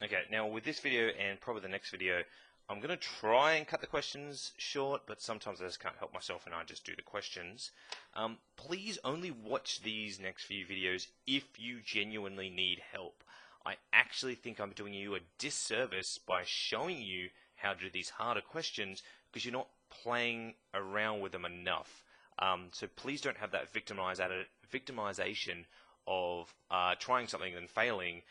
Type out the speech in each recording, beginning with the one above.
Okay, now with this video and probably the next video, I'm going to try and cut the questions short, but sometimes I just can't help myself and I just do the questions. Please only watch these next few videos if you genuinely need help. I actually think I'm doing you a disservice by showing you how to do these harder questions because you're not playing around with them enough. So please don't have that victimization of trying something and failing.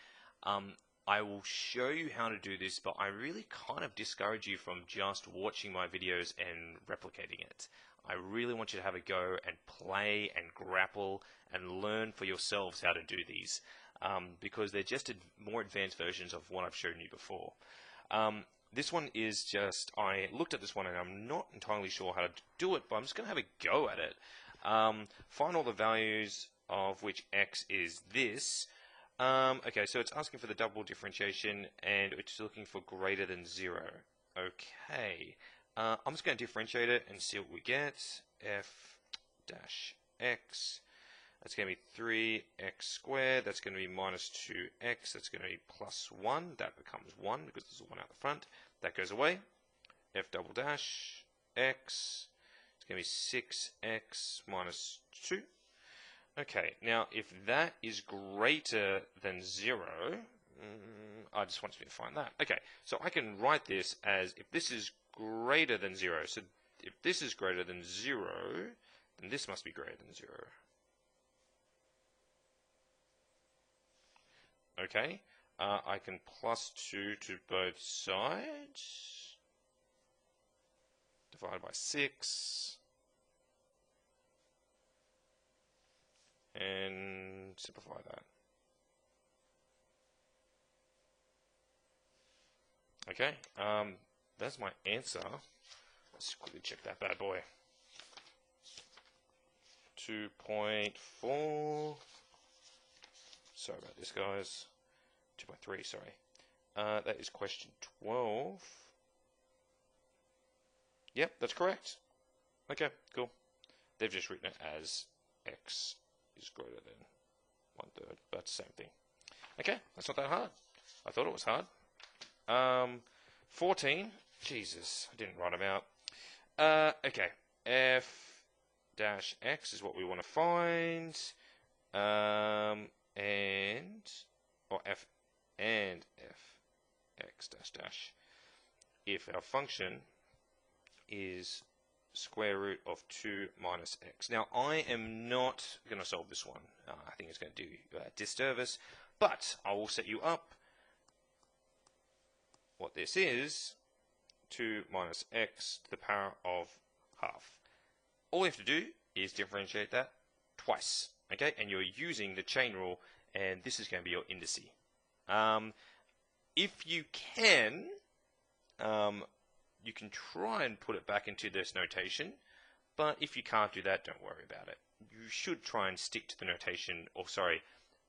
I will show you how to do this, but I really kind of discourage you from just watching my videos and replicating it. I really want you to have a go and play and grapple and learn for yourselves how to do these, because they're just more advanced versions of what I've shown you before. This one is just, I looked at this one and I'm not entirely sure how to do it, but I'm just going to have a go at it. Find all the values of which x is this. Okay, so it's asking for the double differentiation and it's looking for greater than 0. Okay, I'm just going to differentiate it and see what we get. F dash x, that's going to be 3x squared, that's going to be minus 2x, that's going to be plus 1, that becomes 1 because there's a 1 out the front, that goes away. F double dash x, it's going to be 6x minus 2. Okay, now if that is greater than 0, I just want you to find that. Okay, so I can write this as if this is greater than 0. So if this is greater than 0, then this must be greater than 0. Okay, I can plus 2 to both sides, divided by 6. And simplify that. Okay, that's my answer. Let's quickly check that bad boy. 2.4. Sorry about this, guys. 2.3, sorry. That is question 12. Yep, that's correct. Okay, cool. They've just written it as x is greater than 1/3, but it's the same thing. Okay, that's not that hard. I thought it was hard. 14. Jesus, I didn't write them out. Okay, f dash x is what we want to find, or f and f x dash dash. If our function is square root of 2 minus x. Now, I am not going to solve this one. I think it's going to do a disservice, but I will set you up what this is, 2 minus x to the power of half. All you have to do is differentiate that twice, okay? And you're using the chain rule, and this is going to be your indice. If you can, you can try and put it back into this notation, but if you can't do that, don't worry about it. You should try and stick to the notation, or sorry,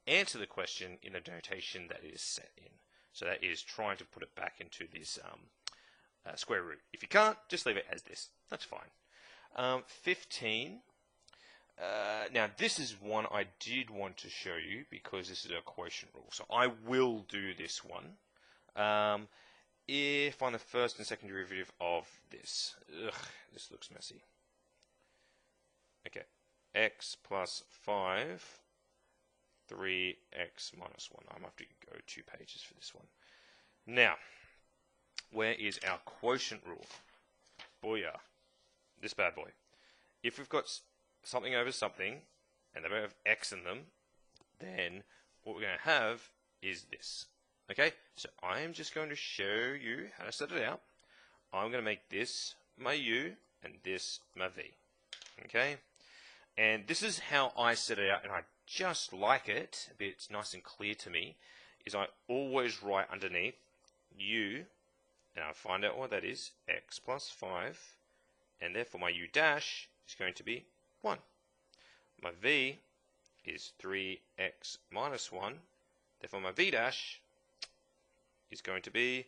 answer the question in the notation that it is set in. So that is trying to put it back into this square root. If you can't, just leave it as this. That's fine. 15. Now this is one I did want to show you because this is a quotient rule. So I will do this one. If find the first and second derivative of this. This looks messy. Okay, x plus 5, 3x minus 1. I might have to go 2 pages for this one. Now, where is our quotient rule? Booyah. This bad boy. If we've got something over something, and they both have x in them, then what we're going to have is this. Okay, so I am just going to show you how to set it out. I'm going to make this my u and this my v. Okay, and this is how I set it out, and I just like it, it's nice and clear to me, is I always write underneath u, and I find out what that is, x plus 5, and therefore my u dash is going to be 1. My v is 3x minus 1, therefore my v dash is going to be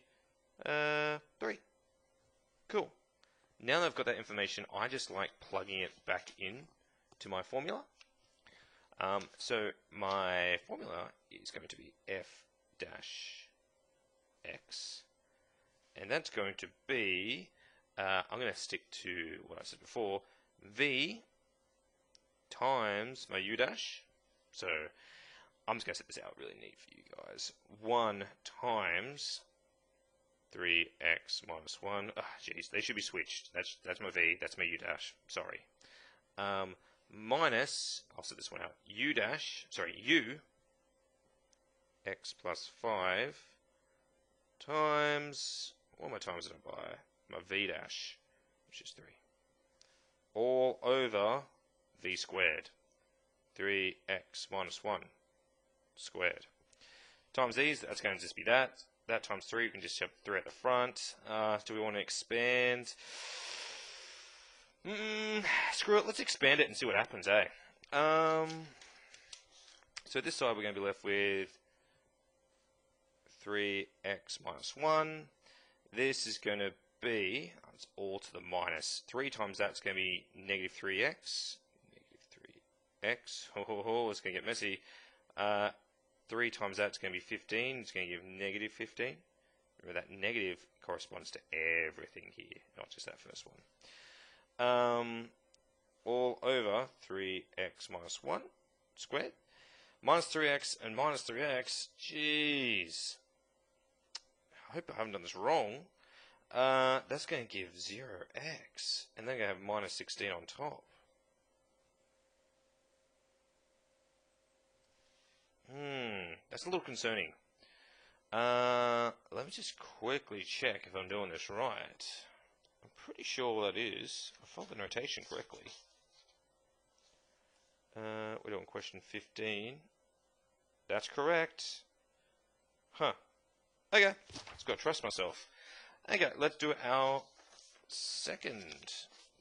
3. Cool. Now that I've got that information, I just like plugging it back in to my formula. So my formula is going to be f dash x. And that's going to be, I'm going to stick to what I said before, v times my u dash. So I'm just going to set this out really neat for you guys. 1 times 3x minus 1. Ah, jeez, they should be switched. That's my v, that's my u dash. Sorry. Minus, I'll set this one out, u x plus 5 times, what my times did I buy? My v dash, which is 3. All over v squared. 3x minus 1 squared. Times these, that's going to just be that. That times 3, we can just shove 3 at the front. Do we want to expand? Screw it, let's expand it and see what happens, eh? So this side we're going to be left with 3x minus 1. This is going to be, it's all to the minus. 3 times that's going to be negative 3x. Negative 3x. Oh, it's going to get messy. 3 times that's going to be 15. It's going to give negative 15. Remember that negative corresponds to everything here, not just that first one. All over 3x minus 1 squared. Minus 3x and minus 3x. Jeez. I hope I haven't done this wrong. That's going to give 0x. And then going to have minus 16 on top. That's a little concerning. Let me just quickly check if I'm doing this right. I'm pretty sure that is. I followed the notation correctly. We're doing question 15. That's correct. Huh. Okay. Just got to trust myself. Okay, let's do our second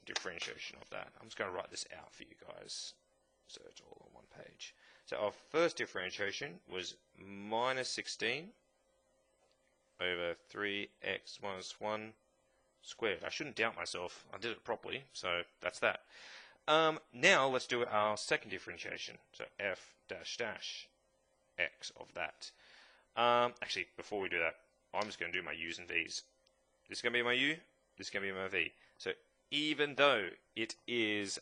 differentiation of that. I'm just going to write this out for you guys so it's all on one page. So our first differentiation was minus 16 over 3x minus 1 squared. I shouldn't doubt myself. I did it properly, so that's that. Now let's do our second differentiation. So f dash dash x of that. Actually, before we do that, I'm just going to do my u's and v's. This is going to be my u, this is going to be my v. So even though it is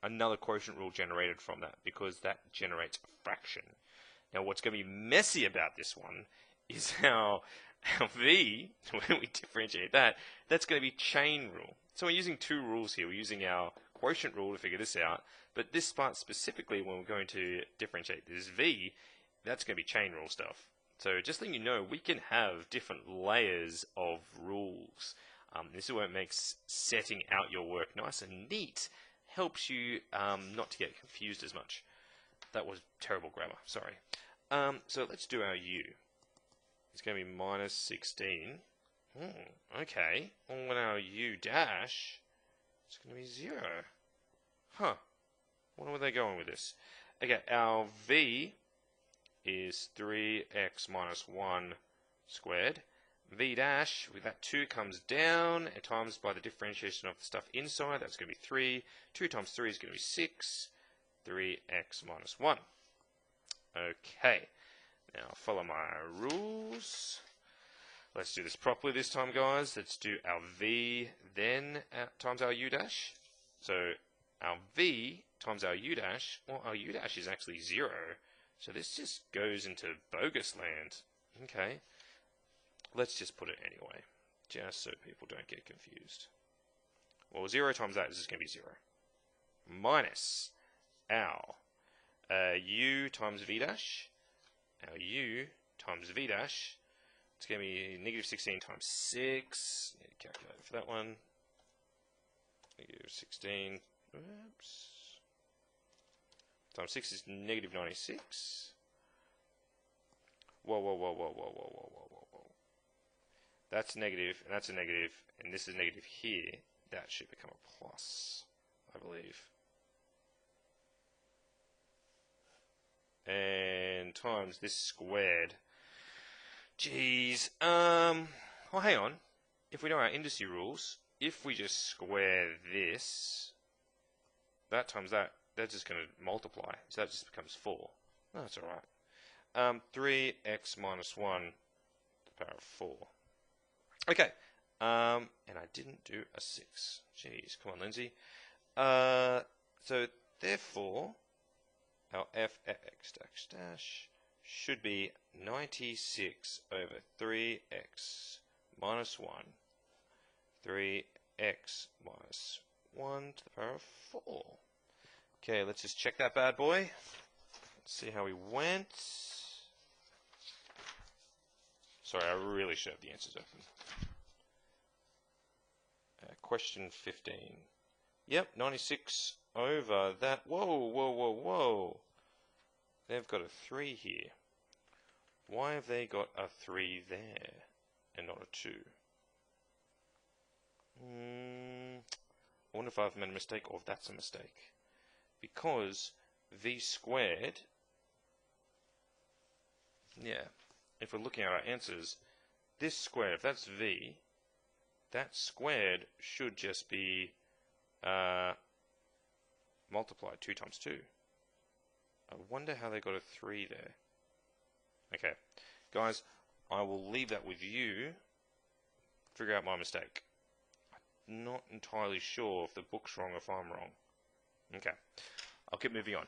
another quotient rule generated from that, because that generates a fraction. Now what's going to be messy about this one is our v, when we differentiate that, that's going to be chain rule. So we're using two rules here. We're using our quotient rule to figure this out, but this part specifically, when we're going to differentiate this v, that's going to be chain rule stuff. So just letting you know, we can have different layers of rules. This is where it makes setting out your work nice and neat. Helps you not to get confused as much. That was terrible grammar, sorry. So let's do our u. It's going to be minus 16. Okay. On our u dash, it's going to be 0. Huh. Wonder where they're going with this. Okay, our v is 3x minus 1 squared. V dash, with that 2 comes down, and times by the differentiation of the stuff inside, that's going to be 3. 2 times 3 is going to be 6. 3x minus 1. Okay, now follow my rules. Let's do this properly this time, guys. Let's do our v, then times our u dash. So our v times our u dash, well, our u dash is actually 0. So this just goes into bogus land. Okay. Let's just put it anyway, just so people don't get confused. Well, 0 times that is just going to be 0. Minus our u times v dash. Our u times v dash. It's going to be negative 16 times 6. Need a calculator for that one. Negative 16. Oops. Times 6 is negative 96. Whoa, whoa, whoa, whoa, whoa, whoa, whoa, whoa, whoa, whoa. That's negative, and that's a negative, and this is negative here. That should become a plus, I believe. And times this squared. Jeez. Well, hang on. If we know our indice rules, if we just square this, that times that, that's just going to multiply. So that just becomes 4. No, that's alright. 3x minus 1 the power of 4. Okay, and I didn't do a 6. Jeez, come on, Lindsay. So therefore, our f(x) dash should be 96 over 3x minus 1. 3x minus 1 to the power of 4. Okay, let's just check that bad boy. Let's see how we went. Sorry, I really should have the answers open. Question 15. Yep, 96 over that. Whoa. They've got a 3 here. Why have they got a 3 there and not a 2? I wonder if I've made a mistake or if that's a mistake. Because v squared, yeah, if we're looking at our answers, this square, if that's v, that squared should just be multiplied 2 times 2. I wonder how they got a 3 there. Okay, guys, I will leave that with you. Figure out my mistake. I'm not entirely sure if the book's wrong or if I'm wrong. Okay, I'll keep moving on.